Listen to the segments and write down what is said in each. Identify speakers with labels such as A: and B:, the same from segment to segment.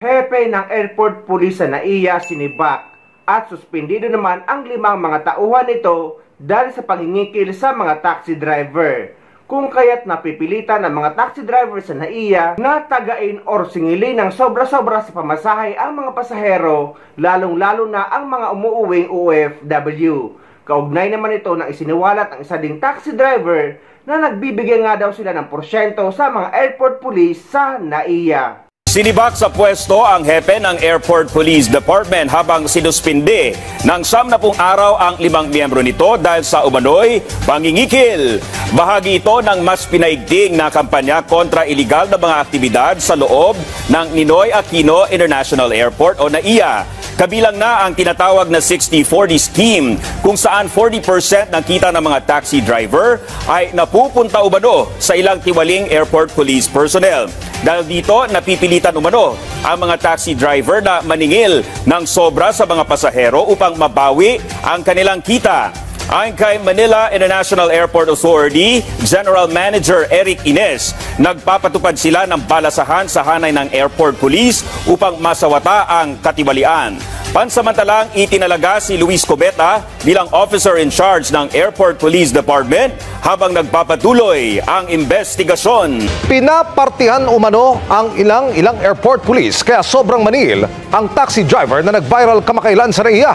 A: Hepe ng Airport Police sa NAIA sinibak at suspendido naman ang 5 mga tauhan nito dahil sa pangingikil sa mga taxi driver. Kung kaya't napipilitan ng mga taxi driver sa NAIA na tagain or singilin ng sobra-sobra sa pamasahe ang mga pasahero, lalong-lalo na ang mga umuuwing OFW. Kaugnay naman ito na isiniwalat ang isa ding taxi driver na nagbibigay nga daw sila ng porsyento sa mga airport police sa NAIA.
B: Sinibak sa pwesto ang hepe ng Airport Police Department habang sinuspinde ng 90 araw ang 5 miyembro nito dahil sa umano'y pangingikil. Bahagi ito ng mas pinaigting na kampanya kontra iligal na mga aktibidad sa loob ng Ninoy Aquino International Airport o NAIA. Kabilang na ang tinatawag na 60-40 scheme kung saan 40% ng kita ng mga taxi driver ay napupunta umano sa ilang tiwaling airport police personnel. Dahil dito, napipilitan umano ang mga taxi driver na maningil ng sobra sa mga pasahero upang mabawi ang kanilang kita. Ayon kay Manila International Airport Authority General Manager Eric Ines, nagpapatupad sila ng balasahan sa hanay ng airport police upang masawata ang katiwalian. Pansamantalang itinalaga si Luis Cobeta bilang officer in charge ng Airport Police Department habang nagpapatuloy ang investigasyon.
C: Pinapartihan umano ang ilang airport police kaya sobrang manil ang taxi driver na nag-viral kamakailan sa NAIA.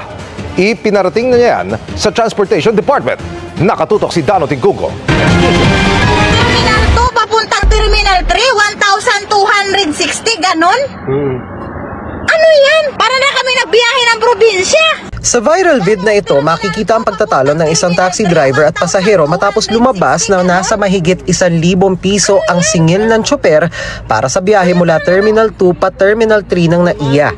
C: Ipinarating na niya yan sa Transportation Department. Nakatutok si Dano Tingkugo.
D: Terminal 2 papuntang Terminal 3, 1,260, ganon? Ano yan? Para na kami nagbiyahe ng probinsya.
E: Sa viral vid na ito, makikita ang pagtatalo ng isang taxi driver at pasahero matapos lumabas na nasa mahigit 1,000 piso ang singil ng tsoper para sa biyahe mula Terminal 2 pa Terminal 3 ng NAIA.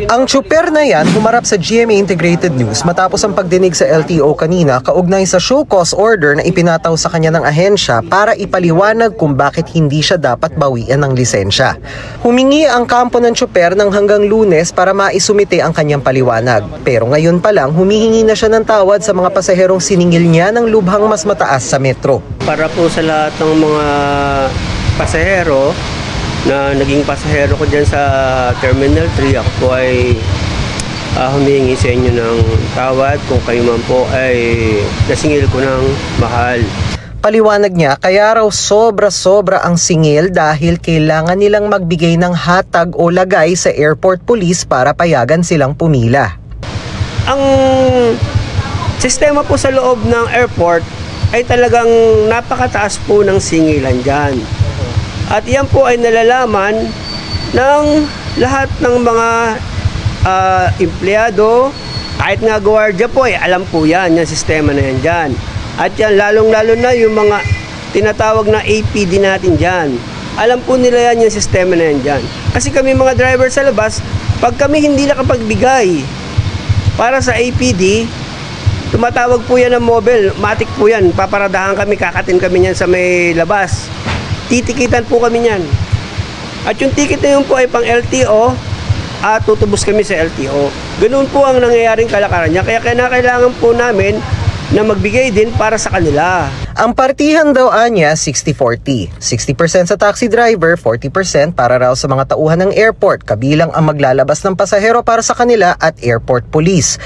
E: Ang tsoper na yan humarap sa GMA Integrated News matapos ang pagdinig sa LTO kanina kaugnay sa show cause order na ipinataw sa kanya ng ahensya para ipaliwanag kung bakit hindi siya dapat bawian ng lisensya. Humingi ang kampo ng tsoper ng hanggang Lunes para maisumite ang kanyang paliwanag. Pero ngayon pa lang, humihingi na siya ng tawad sa mga pasaherong siningil niya ng lubhang mas mataas sa metro.
F: Para po sa lahat ng mga pasahero na naging pasahero ko dyan sa Terminal 3, ako po ay humihingi sa inyo ng tawad kung kayo man po ay nasingil ko ng mahal.
E: Paliwanag niya, kaya raw sobra-sobra ang singil dahil kailangan nilang magbigay ng hatag o lagay sa airport police para payagan silang pumila.
F: Ang sistema po sa loob ng airport ay talagang napakataas po ng singilan dyan. At yan po ay nalalaman ng lahat ng mga empleyado, kahit nga gwardiya po ay alam po yan, yung sistema na yan dyan. At yan, lalong-lalo na yung mga tinatawag na APD natin dyan. Alam po nila yan yung sistema na yan dyan. Kasi kami mga driver sa labas, pag kami hindi nakapagbigay para sa APD, tumatawag po yan ng mobile, matik po yan, paparadahan kami, kakatin kami yan sa may labas. Titikitan po kami yan. At yung ticket na yun po ay pang LTO, at tutubos kami sa LTO. Ganoon po ang nangyayaring kalakaran niya, kaya kailangan po namin na magbigay din para sa kanila.
E: Ang partihan daw anya 60-40. 60% sa taxi driver, 40% para raw sa mga tauhan ng airport, kabilang ang maglalabas ng pasahero para sa kanila at airport police.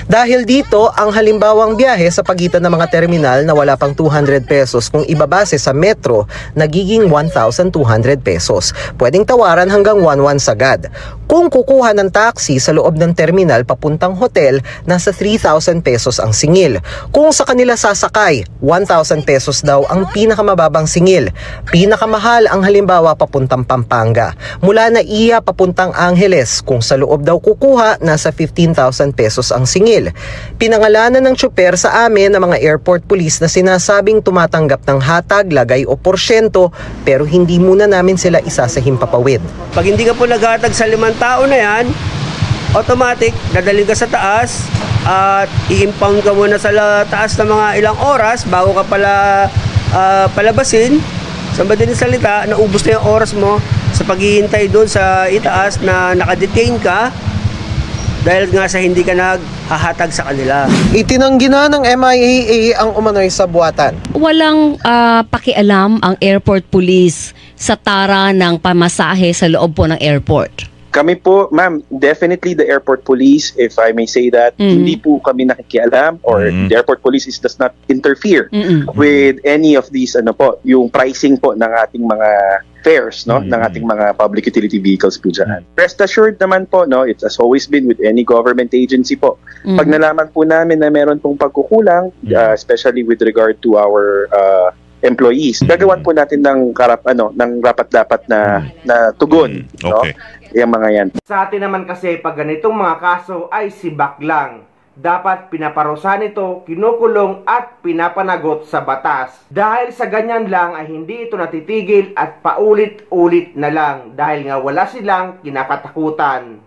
E: Dahil dito, ang halimbawang biyahe sa pagitan ng mga terminal na wala pang 200 pesos kung ibabase sa metro, nagiging 1,200 pesos. Pwedeng tawaran hanggang 1,100 sagad. Kung kukuha ng taxi sa loob ng terminal papuntang hotel, nasa 3,000 pesos ang singil. Kung sa kanila sasakay, 1,000 pesos daw ang pinakamababang singil. Pinakamahal ang halimbawa papuntang Pampanga. Mula NAIA papuntang Angeles, kung sa loob daw kukuha, nasa 15,000 pesos ang singil. Pinangalanan ng tsoper sa amin ng mga airport police na sinasabing tumatanggap ng hatag, lagay o porsyento, pero hindi muna namin sila isa sa himpapawid.
F: Pag hindi ka po naghatag sa 5 tao na yan, automatic, dadalhin ka sa taas at i-impound ka muna sa taas ng mga ilang oras bago ka pala palabasin. Sa madaling salita, naubos na yung oras mo sa paghihintay doon sa itaas na nakadetain ka dahil nga sa hindi ka naghahatag sa kanila.
E: Itinanggi na ng MIAA ang umano'y sabwatan.
G: Walang pakialam ang airport police sa tara ng pamasahe sa loob po ng airport. Kami po, ma'am, definitely the airport police, if I may say that, hindi po kami nakikialam or the airport police does not interfere with any of these, yung pricing po ng ating mga fares, no, ng ating mga public utility vehicles po dyan. Rest assured naman po, no, it has always been with any government agency po. Pag nalaman po namin na meron pong pagkukulang, especially with regard to our employees, gagawan po natin ng rapat-dapat na tugon, no? Yung mga yan.
A: Sa atin naman kasi pag ganitong mga kaso ay sibak lang. Dapat pinaparusahan ito, kinukulong at pinapanagot sa batas. Dahil sa ganyan lang ay hindi ito natitigil at paulit-ulit na lang dahil nga wala silang kinakatakutan.